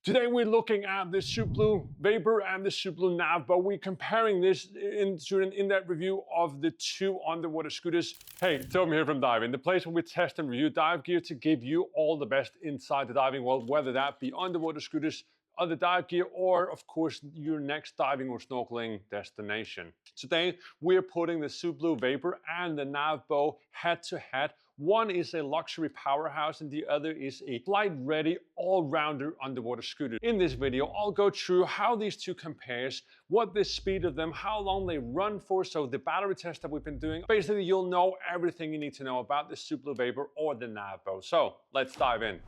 Today we're looking at the Sublue Vapor and the Sublue Navbow. We're comparing this into an in-depth review of the two underwater scooters. Hey, Torben here from Divein, the place where we test and review dive gear to give you all the best inside the diving world, whether that be underwater scooters, other dive gear, or of course your next diving or snorkeling destination. Today we're putting the Sublue Vapor and the Navbow head to head. One is a luxury powerhouse and the other is a flight-ready all-rounder underwater scooter. In this video, I'll go through how these two compares, what the speed of them, how long they run for, so the battery test that we've been doing. Basically, you'll know everything you need to know about the Sublue Vapor or the Navbow. So let's dive in.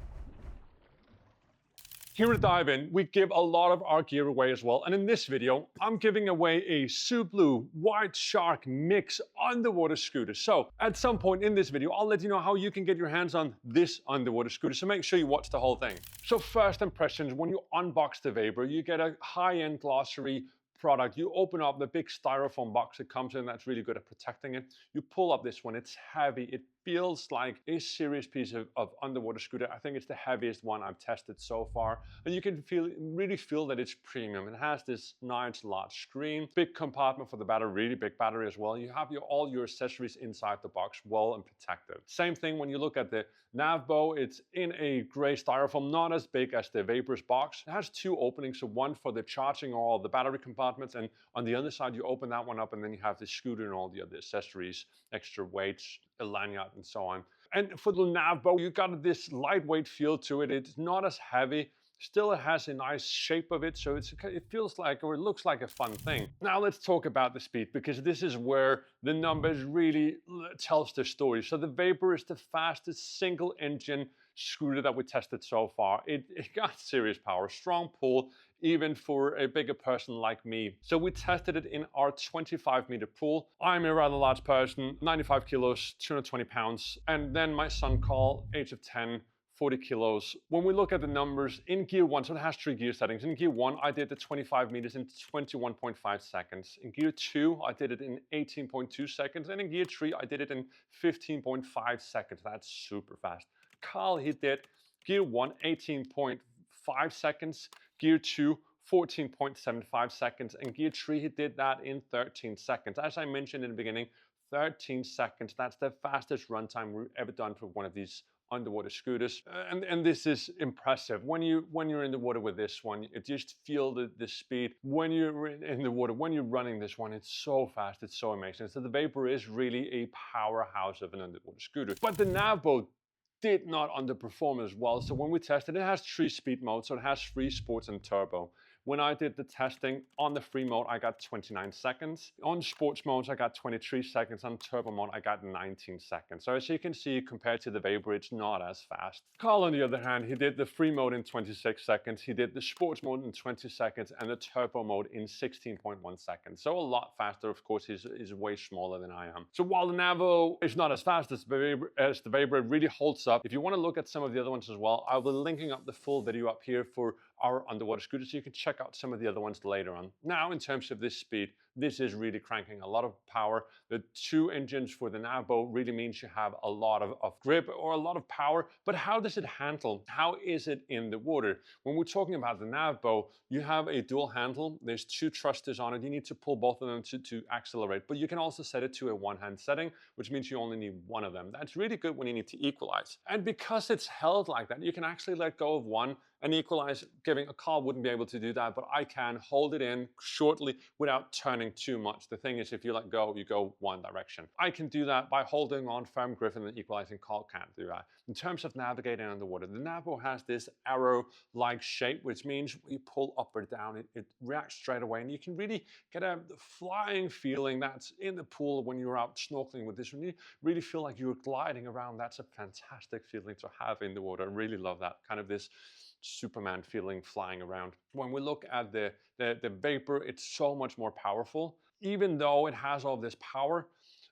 Here at Divein, we give a lot of our gear away as well, and in this video, I'm giving away a Sublue White Shark Mix underwater scooter. So, at some point in this video, I'll let you know how you can get your hands on this underwater scooter, so make sure you watch the whole thing. So first impressions, when you unbox the Vapor, you get a high-end glossary product. You open up the big styrofoam box it comes in, that's really good at protecting it. You pull up this one, it's heavy, it feels like a serious piece of underwater scooter. I think it's the heaviest one I've tested so far. And you can really feel that it's premium. It has this nice large screen, big compartment for the battery, really big battery as well. You have all your accessories inside the box, well and protected. Same thing when you look at the Navbow, it's in a gray styrofoam, not as big as the Vapor's box. It has two openings, so one for the charging or the battery compartments, and on the other side you open that one up and then you have the scooter and all the other accessories, extra weights, a lanyard and so on. And for the Navbow, you got this lightweight feel to it. It's not as heavy. Still, it has a nice shape of it, so it feels like, or it looks like a fun thing. Now let's talk about the speed, because this is where the numbers really tells the story. So the Vapor is the fastest single engine scooter that we tested so far. It got serious power, strong pull, even for a bigger person like me. So we tested it in our 25-meter pool. I'm a rather large person, 95 kilos, 220 pounds. And then my son Carl, age of 10, 40 kilos. When we look at the numbers in gear one, so it has three gear settings. In gear one, I did the 25 meters in 21.5 seconds. In gear two, I did it in 18.2 seconds. And in gear three, I did it in 15.5 seconds. That's super fast. Carl, he did gear one, 18.5 seconds. Gear two, 14.75 seconds. And gear three, he did that in 13 seconds. As I mentioned in the beginning, 13 seconds. That's the fastest runtime we've ever done for one of these underwater scooters, and this is impressive. When you're in the water with this one, you just feel the speed. When you're in the water, when you're running this one, it's so fast, it's so amazing. So the Vapor is really a powerhouse of an underwater scooter. But the Navbow did not underperform as well. So when we tested, it has three speed modes. So it has free, sports, and turbo. When I did the testing on the free mode, I got 29 seconds. On sports modes, I got 23 seconds. On turbo mode, I got 19 seconds. So as you can see, compared to the Vapor, it's not as fast. Carl, on the other hand, he did the free mode in 26 seconds. He did the sports mode in 20 seconds and the turbo mode in 16.1 seconds. So a lot faster. Of course, he's way smaller than I am. So while the Navbow is not as fast as the Vapor, it really holds up. If you want to look at some of the other ones as well, I will be linking up the full video up here for our underwater scooters, so you can check out some of the other ones later on. Now, in terms of this speed, this is really cranking a lot of power. The two engines for the Navbow really means you have a lot of grip or a lot of power, but how does it handle? How is it in the water? When we're talking about the Navbow, you have a dual handle. There's two thrusters on it. You need to pull both of them to accelerate, but you can also set it to a one-hand setting, which means you only need one of them. That's really good when you need to equalize. And because it's held like that, you can actually let go of one and equalize. Giving a car wouldn't be able to do that, but I can hold it in shortly without turning too much. The thing is, if you let go, you go one direction. I can do that by holding on firm grip and then equalizing. Carl can't do that. In terms of navigating underwater, the Navbow has this arrow-like shape, which means you pull up or down, it reacts straight away, and you can really get a flying feeling that's in the pool when you're out snorkeling with this. When you really feel like you're gliding around, that's a fantastic feeling to have in the water. I really love that, kind of this Superman feeling flying around. When we look at the Vapor, it's so much more powerful. Even though it has all this power,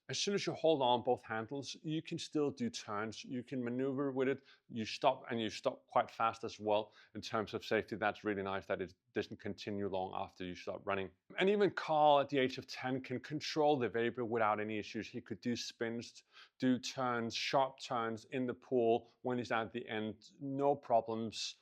as soon as you hold on both handles, you can still do turns. You can maneuver with it. You stop, and you stop quite fast as well. In terms of safety, that's really nice that it doesn't continue long after you stop running. And even Carl, at the age of 10, can control the Vapor without any issues. He could do spins, do turns, sharp turns in the pool when he's at the end, no problems.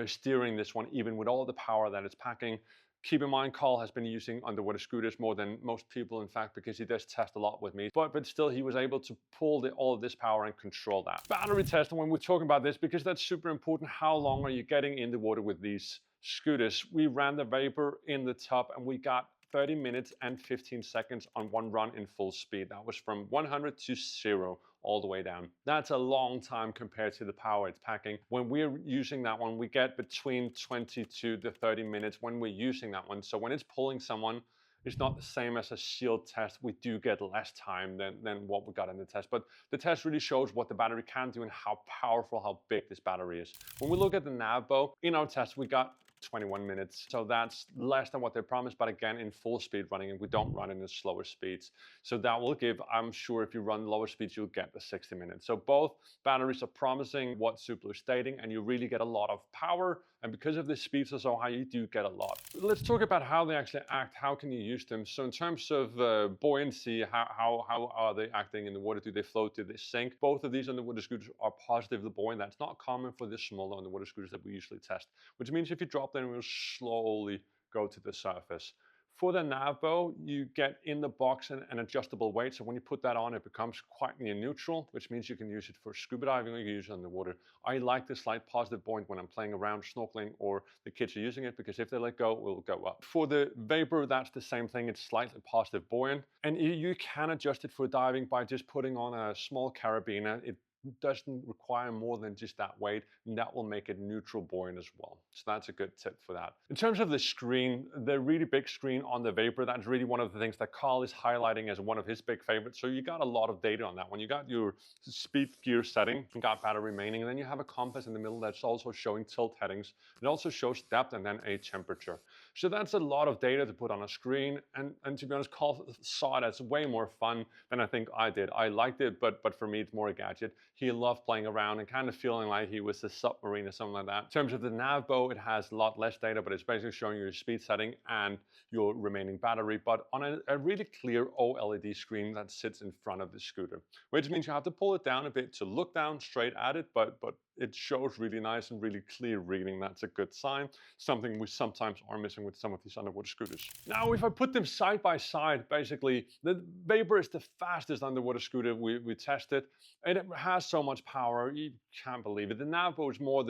steering this one, even with all the power that it's packing. Keep in mind, Carl has been using underwater scooters more than most people, in fact, because he does test a lot with me. But still, he was able to pull all of this power and control that. Battery test, and when we're talking about this, because that's super important, how long are you getting in the water with these scooters? We ran the Vapor in the tub and we got 30 minutes and 15 seconds on one run in full speed. That was from 100 to 0 all the way down. That's a long time compared to the power it's packing. When we're using that one, we get between 22 to 30 minutes when we're using that one. So when it's pulling someone, it's not the same as a shield test. We do get less time than what we got in the test. But the test really shows what the battery can do and how powerful, how big this battery is. When we look at the Navbow, in our test, we got 21 minutes. So that's less than what they promised, but again, in full speed running, and we don't run in the slower speeds. So that will give, I'm sure if you run lower speeds, you'll get the 60 minutes. So both batteries are promising what Sublue is stating, and you really get a lot of power. And because of the speeds are so high, you do get a lot. Let's talk about how they actually act. How can you use them? So in terms of buoyancy, how are they acting in the water? Do they float? Do they sink? Both of these underwater scooters are positively buoyant. That's not common for the smaller underwater scooters that we usually test, which means if you drop them, it will slowly go to the surface. For the Navbow, you get in the box an adjustable weight. So when you put that on, it becomes quite near neutral, which means you can use it for scuba diving or you can use it underwater. I like the slight positive buoyant when I'm playing around snorkeling or the kids are using it, because if they let go, it will go up. For the Vapor, that's the same thing. It's slightly positive buoyant. And you can adjust it for diving by just putting on a small carabiner. It doesn't require more than just that weight, and that will make it neutral buoyant as well. So that's a good tip for that. In terms of the screen, the really big screen on the Vapor, that's really one of the things that Carl is highlighting as one of his big favorites. So you got a lot of data on that one. You got your speed gear setting, you got battery remaining, and then you have a compass in the middle that's also showing tilt headings. It also shows depth and then a temperature. So that's a lot of data to put on a screen, and to be honest, Carl saw it as way more fun than I think I did. I liked it, but for me, it's more a gadget. He loved playing around and kind of feeling like he was a submarine or something like that. In terms of the Navbow, it has a lot less data, but it's basically showing you your speed setting and your remaining battery, but on a really clear OLED screen that sits in front of the scooter, which means you have to pull it down a bit to look down straight at it, but it shows really nice and really clear reading. That's a good sign, something we sometimes are missing with some of these underwater scooters. Now, if I put them side by side, basically, the Vapor is the fastest underwater scooter we tested, and it has so much power, you can't believe it. The Navbow is more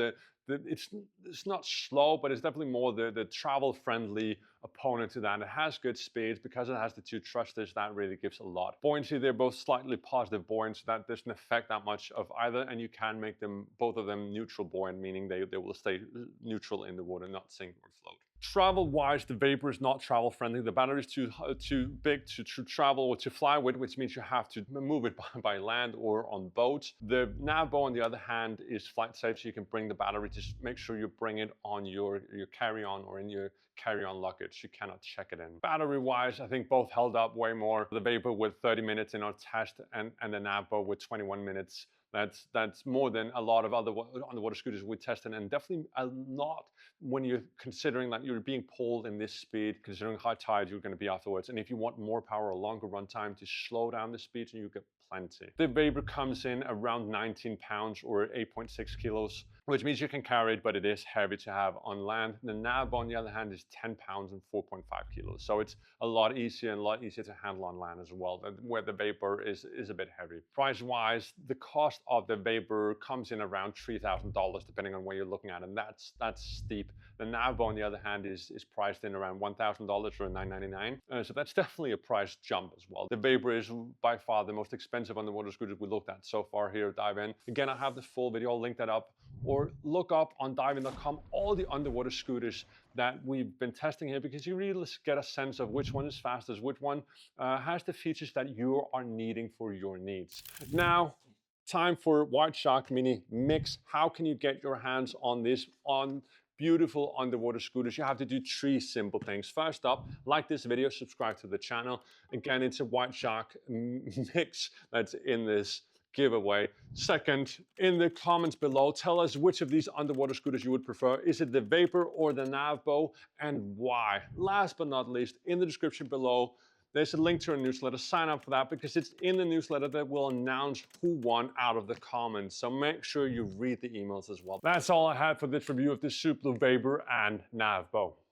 it's not slow, but it's definitely more the travel-friendly opponent to that. It has good speeds because it has the two thrusters. That really gives a lot. Buoyancy, they're both slightly positive buoyant, so that doesn't affect that much of either, and you can make them, both of them, neutral buoyant, meaning they will stay neutral in the water, not sink or float. Travel-wise, the Vapor is not travel-friendly. The battery is too big to travel or to fly with, which means you have to move it by land or on boats. The Navbow, on the other hand, is flight safe, so you can bring the battery. Just make sure you bring it on your carry-on or in your carry-on luggage. You cannot check it in. Battery-wise, I think both held up way more. The Vapor with 30 minutes in our test, and the Navbow with 21 minutes. That's more than a lot of other underwater scooters we tested, and definitely a lot when you're considering that you're being pulled in this speed, considering how tired you're going to be afterwards. And if you want more power or longer run time, to slow down the speed, and you get plenty. The Vapor comes in around 19 pounds or 8.6 kilos, which means you can carry it, but it is heavy to have on land. The Navbow, on the other hand, is 10 pounds and 4.5 kilos. So it's a lot easier to handle on land as well, where the Vapor is a bit heavy. Price-wise, the cost of the Vapor comes in around $3,000, depending on where you're looking at, and that's steep. The Navbow, on the other hand, is priced in around $1,000 or $999. So that's definitely a price jump as well. The Vapor is by far the most expensive underwater scooter we looked at so far here at Divein. Again, I have the full video. I'll link that up, or look up on divein.com all the underwater scooters that we've been testing here, because you really get a sense of which one is fastest, which one has the features that you are needing for your needs. Now, time for White Shark Mini Mix. How can you get your hands on this beautiful underwater scooters? You have to do 3 simple things. First up, like this video, subscribe to the channel. Again, it's a White Shark mix that's in this giveaway. Second, in the comments below, tell us which of these underwater scooters you would prefer. Is it the Vapor or the Navbow, and why? Last but not least, in the description below, there's a link to our newsletter. Sign up for that because it's in the newsletter that will announce who won out of the comments. So make sure you read the emails as well. That's all I had for this review of the Sublue Vapor and Navbow.